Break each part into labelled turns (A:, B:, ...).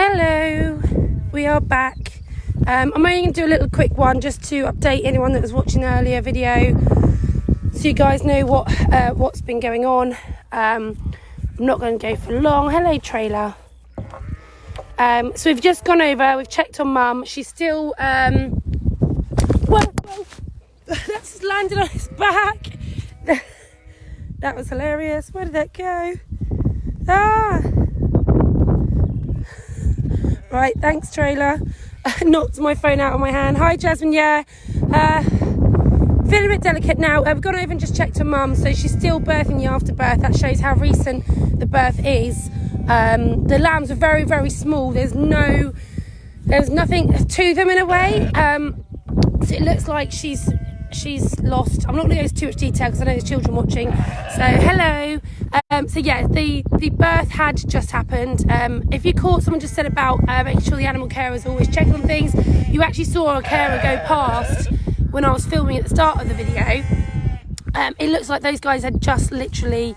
A: Hello, we are back. I'm only going to do a little quick one just to update anyone that was watching the earlier video, so you guys know what's been going on. I'm not going to go for long. Hello, trailer. So we've just gone over, we've checked on Mum. She's still whoa, that's landed on his back. That was hilarious. Where did that go? Right, thanks, trailer. Knocked my phone out of my hand. Hi, Jasmine. Yeah, feeling a bit delicate now. We've gone over and just checked on Mum, so she's still birthing the afterbirth. That shows how recent the birth is. The lambs are very, very small. There's nothing to them in a way. So it looks like she's lost. I'm not going to go into too much detail because I know there's children watching. So hello. So yeah, the birth had just happened. If you caught, someone just said about making sure the animal carers always check on things. You actually saw a carer go past when I was filming at the start of the video. It looks like those guys had just literally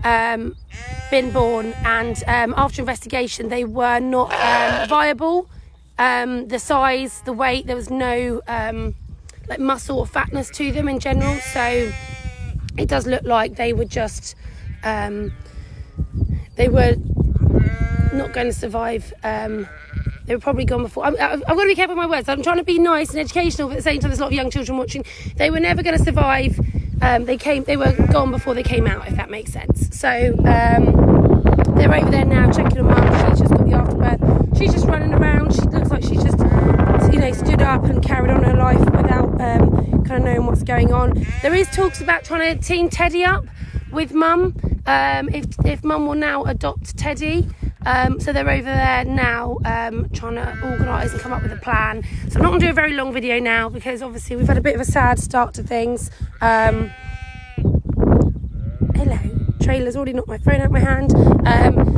A: been born, and after investigation they were not viable. The size, the weight, there was no like muscle or fatness to them in general, so it does look like they were just they were not going to survive. They were probably gone before. I've got to be careful with my words. I'm trying to be nice and educational, but at the same time there's a lot of young children watching. They were never going to survive. They were gone before they came out, if that makes sense. So they're over there now checking on Mum. She's just got the afterbirth. She's just running around. She looks like she's just, stood up and carried on her life without kind of knowing what's going on. There is talks about trying to team Teddy up with Mum. If Mum will now adopt Teddy. So they're over there now trying to organise and come up with a plan. So I'm not going to do a very long video now because obviously we've had a bit of a sad start to things. Hello. Trailer's already knocked my phone out of my hand.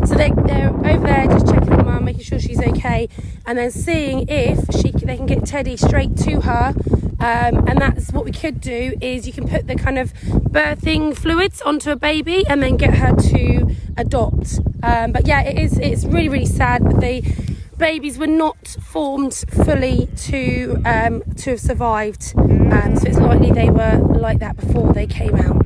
A: So they're over there just checking on Mum, making sure she's okay, and then seeing if they can get Teddy straight to her. And that's what we could do, is you can put the kind of birthing fluids onto a baby and then get her to adopt. But yeah, it's really, really sad, but the babies were not formed fully to have survived. So it's likely they were like that before they came out.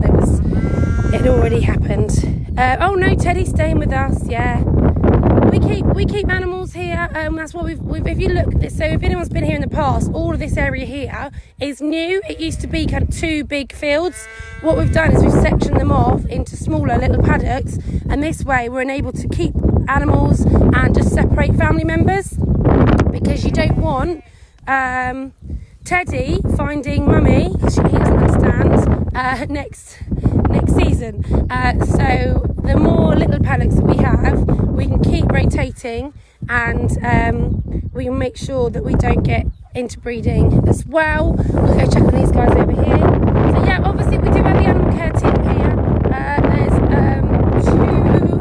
A: It had already happened. Oh no, Teddy's staying with us. Yeah, we keep animals here. That's what we've if you look at this, so if anyone's been here in the past, all of this area here is new. It used to be kind of two big fields. What we've done is we've sectioned them off into smaller little paddocks, and this way we're enabled to keep animals and just separate family members, because you don't want Teddy finding Mummy, because he doesn't understand, next season. So the more little paddocks that we have, we can keep rotating, and we can make sure that we don't get interbreeding as well. We'll go check on these guys over here. So yeah, obviously we do have the animal care team here. There's two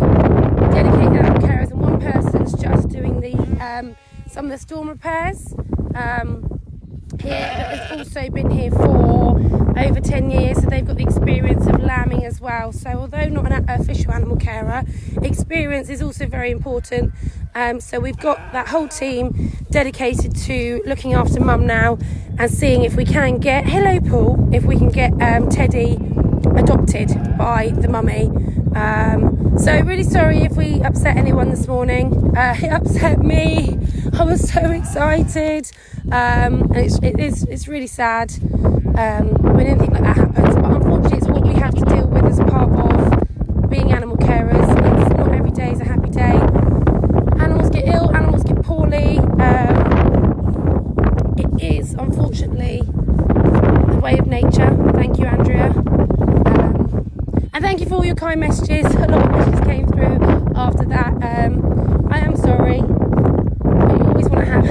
A: dedicated animal carers, and one person's just doing some of the storm repairs here, that has also been here for over 10 years, so they've got the experience of lambing as well. So although not an official animal carer, experience is also very important. So we've got that whole team dedicated to looking after Mum now and seeing if we can get, hello Paul, if we can get Teddy adopted by the mummy. So really sorry if we upset anyone this morning. It upset me. I was so excited. And it's really sad when anything like that happens, but unfortunately it's what we have to deal with as part of being animal carers. It's not every day is a happy day. Animals get ill, animals get poorly. It is unfortunately the way of nature. Thank you, Andrea. And thank you for all your kind messages. A lot of messages came through after that. I am sorry. We always want to have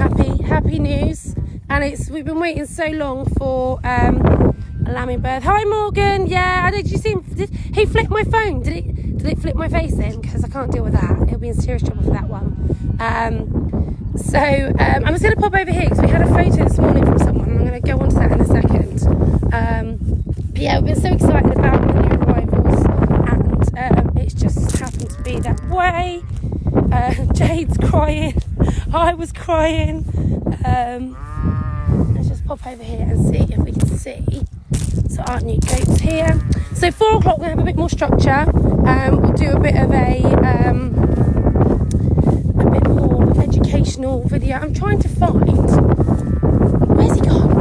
A: happy news, and we've been waiting so long for a lambing birth. Hi Morgan. Yeah, did you see him? Did he flip my phone? Did it flip my face in? Because I can't deal with that. He'll be in serious trouble for that one. So I'm just going to pop over here because we had a photo this morning from someone, and I'm going to go on to that in a second. But yeah, we've been so excited about the new arrivals, and it's just happened to be that way. Jade's crying. I was crying. Let's just pop over here and see if we can see. So our new goat's here. So 4 o'clock we'll have a bit more structure. We'll do a bit of a bit more educational video. I'm trying to find. Where's he gone?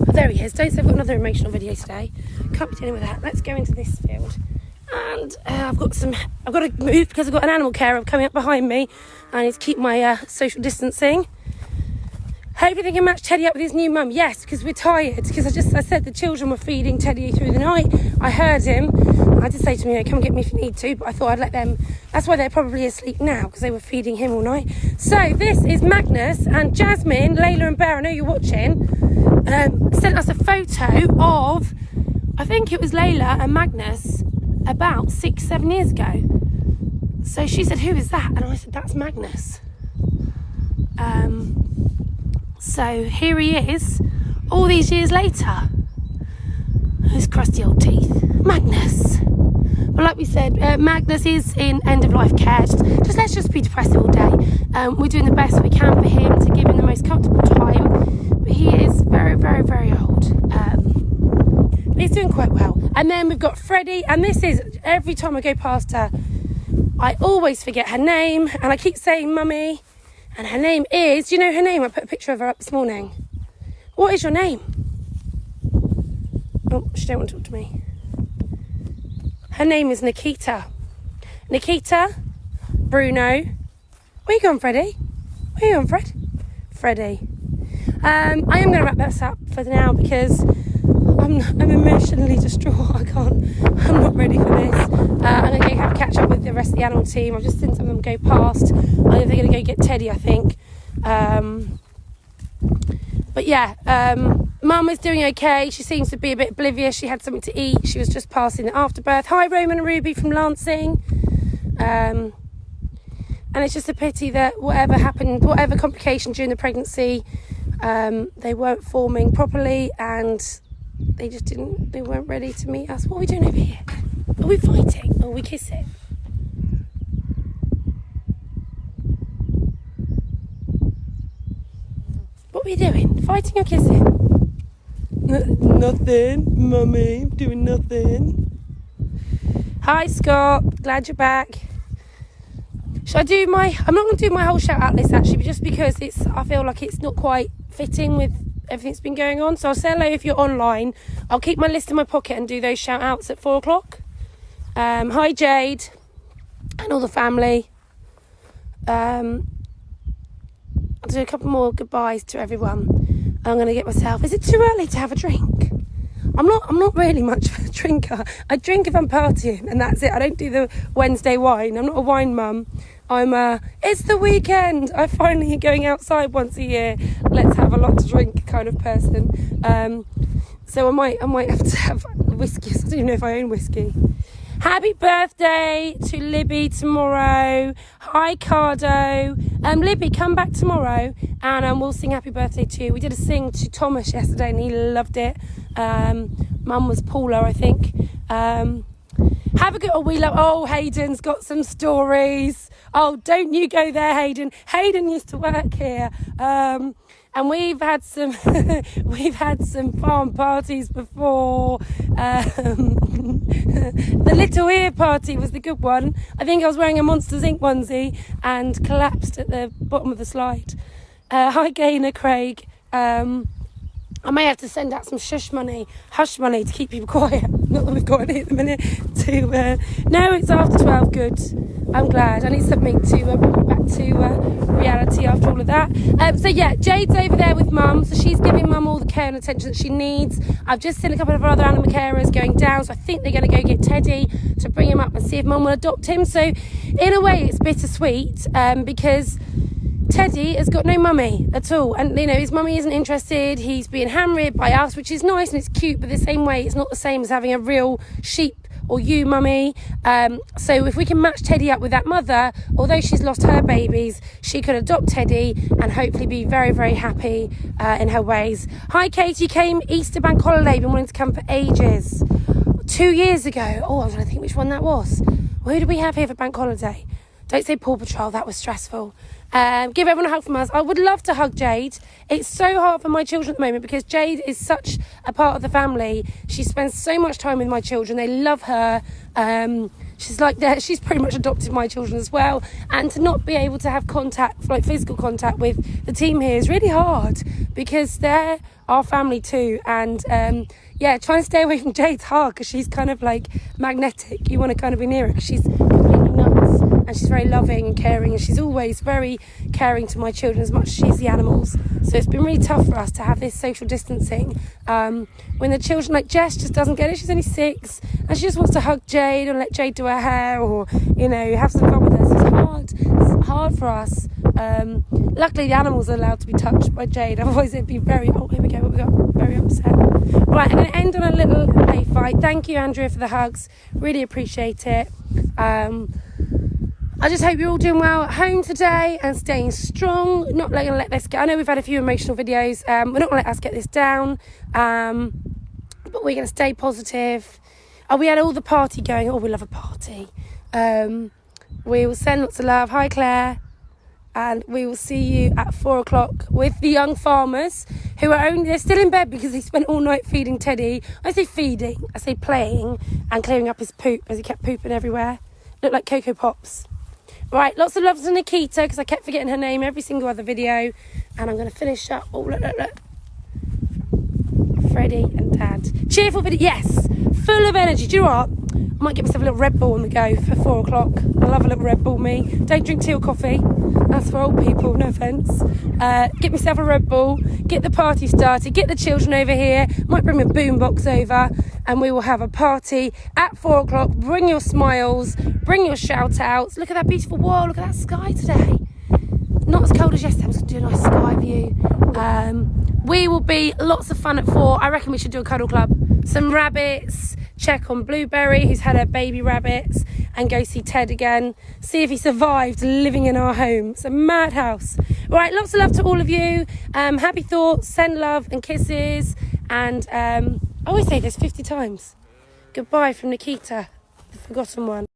A: Oh, there he is. Don't say I've got another emotional video today. Can't be dealing with that. Let's go into this field. And I've got to move because I've got an animal carer coming up behind me. I need to keep my social distancing. Hopefully they can match Teddy up with his new mum. Yes, because we're tired. Because I said the children were feeding Teddy through the night. I heard him. I did say to him, come and get me if you need to. But I thought I'd let them. That's why they're probably asleep now, because they were feeding him all night. So this is Magnus and Jasmine, Layla and Bear. I know you're watching. Sent us a photo of, I think it was Layla and Magnus, about 6-7 years ago. So she said, who is that? And I said, that's Magnus. So here he is, all these years later. His crusty old teeth. Magnus. But like we said, Magnus is in end-of-life care. Let's just be depressed all day. We're doing the best we can for him to give him the most comfortable time. But he is very, very, very old. But he's doing quite well. And then we've got Freddie. And this is, every time I go past her, I always forget her name. And I keep saying Mummy. And her name is, do you know her name? I put a picture of her up this morning. What is your name? Oh, she don't want to talk to me. Her name is Nikita. Nikita, Bruno. Where you going, Freddie? Where you going, Fred? Freddie. I am going to wrap this up for now because I'm emotionally distraught. I'm not ready for this. I'm going to go have a catch up with the rest of the animal team. I've just seen some of them go past. I think they're going to go get Teddy, I think. But yeah, Mum is doing okay. She seems to be a bit oblivious. She had something to eat. She was just passing the afterbirth. Hi, Roman and Ruby from Lancing. And it's just a pity that whatever happened, whatever complication during the pregnancy, they weren't forming properly and they weren't ready to meet us. What are we doing over here? Are we fighting? Or are we kissing? What are we doing? Fighting or kissing? Nothing, Mummy. Doing nothing. Hi, Scott. Glad you're back. Should I do I'm not going to do my whole shout out list actually, but just because I feel like it's not quite fitting with everything that's been going on. So I'll say hello if you're online. I'll keep my list in my pocket and do those shout outs at 4 o'clock. Hi, Jade. And all the family. I'll do a couple more goodbyes to everyone. I'm going to get myself. Is it too early to have a drink? I'm not really much of a drinker. I drink if I'm partying, and that's it. I don't do the Wednesday wine. I'm not a wine mum. It's the weekend. I'm finally going outside once a year. Let's have a lot to drink kind of person. So I might have to have whiskey. I don't even know if I own whiskey. Happy birthday to Libby tomorrow. Hi, Cardo. Libby, come back tomorrow and we'll sing happy birthday to you. We did a sing to Thomas yesterday and he loved it. Mum was Paula, I think. Have a good... Hayden's got some stories. Oh, don't you go there, Hayden. Hayden used to work here. And we've had some farm parties before. The little ear party was the good one. I think I was wearing a Monsters Inc. onesie and collapsed at the bottom of the slide. Hi, Gaynor Craig. I may have to send out some hush money to keep people quiet. Not that we've got any at the minute. No, it's after 12. Good. I'm glad. I need something to bring me back to reality after all of that. So yeah, Jade's over there with Mum. So she's giving Mum all the care and attention that she needs. I've just seen a couple of other animal carers going down. So I think they're going to go get Teddy to bring him up and see if Mum will adopt him. So in a way, it's bittersweet because Teddy has got no mummy at all, and his mummy isn't interested. He's being hand-reared by us, which is nice and it's cute, but the same way it's not the same as having a real sheep or you mummy. So if we can match Teddy up with that mother, although she's lost her babies, she could adopt Teddy and hopefully be very, very happy in her ways. Hi, Katie. Came Easter bank holiday, been wanting to come for ages. 2 years ago. Oh, I was trying to think which one that was. Who did we have here for bank holiday? Don't say Paw Patrol, that was stressful. Give everyone a hug from us. I would love to hug Jade. It's so hard for my children at the moment because Jade is such a part of the family. She spends so much time with my children. They love her. She's like that. She's pretty much adopted my children as well. And to not be able to have contact, like physical contact with the team here is really hard because they're our family too. And yeah, trying to stay away from Jade's hard because she's kind of like magnetic. You want to kind of be near her because she's completely nuts. And she's very loving and caring, and she's always very caring to my children as much as she's the animals. So it's been really tough for us to have this social distancing. When the children, like Jess just doesn't get it, she's only 6, and she just wants to hug Jade and let Jade do her hair or, you know, have some fun with her. So it's hard for us. Luckily the animals are allowed to be touched by Jade, otherwise it'd be very, oh here we go, we got very upset. Right, I'm going to end on a little play fight. Thank you, Andrea, for the hugs. Really appreciate it. I just hope you're all doing well at home today and staying strong. Not going to let this get... I know we've had a few emotional videos. We're not going to let us get this down. But we're going to stay positive. Oh, we had all the party going. Oh, we love a party. We will send lots of love. Hi, Claire. And we will see you at 4 o'clock with the young farmers who are they're still in bed because they spent all night feeding Teddy. I say feeding, I say playing and clearing up his poop as he kept pooping everywhere. Looked like Cocoa Pops. Right, lots of love to Nikita because I kept forgetting her name every single other video. And I'm going to finish up. Oh, look. Freddie and Dad. Cheerful video. Yes, full of energy. Do you know what? I might get myself a little Red Bull on the go for 4 o'clock. I love a little Red Bull, me. Don't drink tea or coffee. That's for old people, no offence. Get myself a Red Bull. Get the party started. Get the children over here. Might bring my boombox over. And we will have a party at 4 o'clock. Bring your smiles. Bring your shout outs. Look at that beautiful wall. Look at that sky today. Not as cold as yesterday. I'm just going to do a nice sky view. We will be lots of fun at 4. I reckon we should do a cuddle club. Some rabbits. Check on Blueberry, who's had her baby rabbits. And go see Ted again. See if he survived living in our home. It's a madhouse. Right, lots of love to all of you. Happy thoughts. Send love and kisses. And I always say this 50 times. Goodbye from Nikita, the forgotten one.